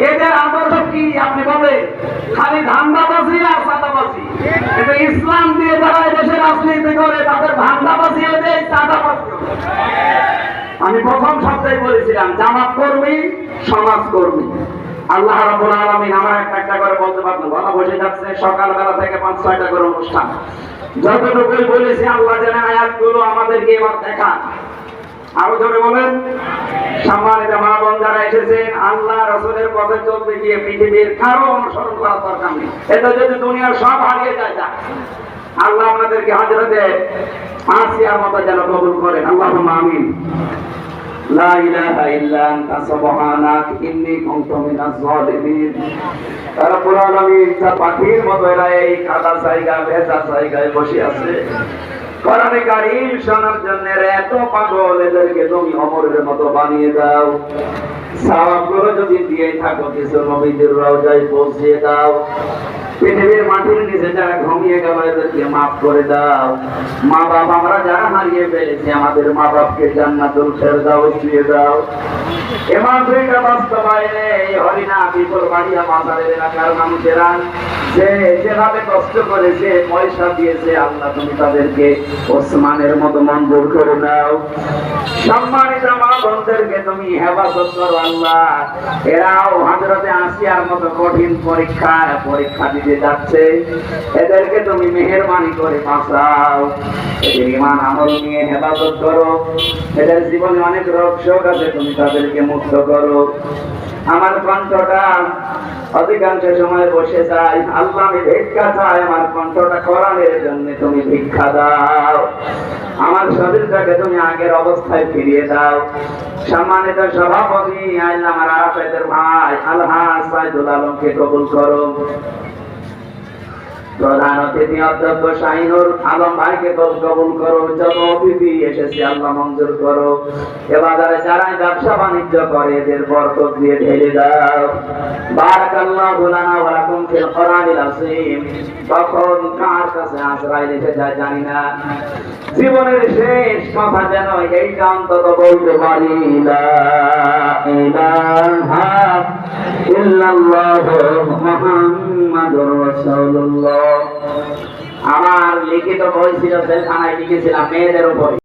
এদের আদর্শ কি আপনি বলেন? খালি ধান্দাবাজি আর চাঁদাবাজি। এটা ইসলাম দিয়ে যারা দেশে রাজনীতি করে তাদের ধান্দাবাজি এদের চাঁদাবাজি। আমি প্রথম সপ্তাহে বলেছিলাম জামাত কর্মী, সমাজ কর্মী। আল্লাহ রাব্বুল আলামিন আমার একটা করে বলতে পারতেন, গলা বসে যাচ্ছে সকালবেলা থেকে 5-6টা করে অনুষ্ঠান। যতটুকুই বলেছি আল্লাহ জানেন, আয়াতগুলো আমাদেরকে এবার দেখান। আরো ধরে বলেন। সম্মানিত মা বোন যারা এসেছেন, আল্লাহ রাসূলের পথে চলতে গিয়ে পৃথিবীর কারো অনুসরণ করার দরকার নেই। এটা যদি দুনিয়ার সব হারিয়ে যায়, আল্লাহ আপনাদেরকে হযরতে আসিয়ার মতো যেন কবুল করেন। আল্লাহুম্মা আমিন। লা ইলাহা ইল্লা আনতা সুবহানাক ইন্নী কুনতু মিনাজ জালিমিন। রব্বুল আলামিন তার পাখির মতো এরা এই কাদা জায়গা, ভেজা জায়গায় বসে আছে। কোরআনে কারীম শোনার জন্য এত পাগল, এদেরকে তুমি অমরের মতো বানিয়ে দাও। সওয়াবগুলো যদি দিয়ে থাকো কিছু নবীদের রওজায় পৌঁছে দাও। পৃথিবীর মাটির নিচে যারা ঘুমিয়ে গেল এদেরকে মাফ করে দাও। মা বাপ আমরা যারা হারিয়ে ফেলেছি আমাদের মা বাপকে জান্নাতুল ফেরদাউস দিয়ে দাও। এমন দুইটা বাস্তবায়নে এই হরিণা বিপুল বাড়িয়া মাজারের এলাকার মানুষেরা যে যেভাবে কষ্ট করেছে, পয়সা দিয়েছে, আল্লাহ তুমি তাদেরকে ওসমানের মতো মঞ্জুর করে নাও। সম্মানিত মা বোনদেরকে তুমি হেফাজত করো আল্লাহ। এরাও হযরতে আসিয়ার মতো কঠিন পরীক্ষা দিতে যাচ্ছে, এদেরকে তুমি মেহেরবানি করে বাঁচাও। এদের ঈমান আমল নিয়ে হেফাজত করো। এদের জীবনে অনেক রোগ শোক আছে, তুমি তাদেরকে মুক্ত করো। আমার কণ্ঠটা অধিকাংশ সময় বসে যায়, আল্লাহ আমি ভিক্ষা চাই, আমার কণ্ঠটা কোরআনের জন্য তুমি ভিক্ষা দাও। আমার শরীরটাকে তুমি আগের অবস্থায় ফিরিয়ে দাও। সম্মানিত সভাপতি আল্লাহ আমার আরাফাতের ভাই আলহাজ সাইদুল আলমকে কবুল করো। প্রধান অতিথি অধ্যক্ষ শাহিনুর আলম ভাইকে কবুল করো। যত অতিথি এসেছে আল্লাহ মঞ্জুর করো। এ বাজারে যারা ব্যবসা বাণিজ্য করে এদের বরকত দিয়ে ঢেলে দাও। বারাকাল্লাহু লানা ওয়া লাকুম ফিল কোরআনিল আযীম। কখন কার কাছে আজরাইল এসে যায় জানি না। জীবনের শেষ কথা যেন এইটা অন্তত বলতে পারি, লা ইলাহা ইল্লাল্লাহু মুহাম্মাদুর রাসূলুল্লাহ। আমার লিখিত বই ছিল, সেখানে লিখেছিলাম মেয়েদের উপরে।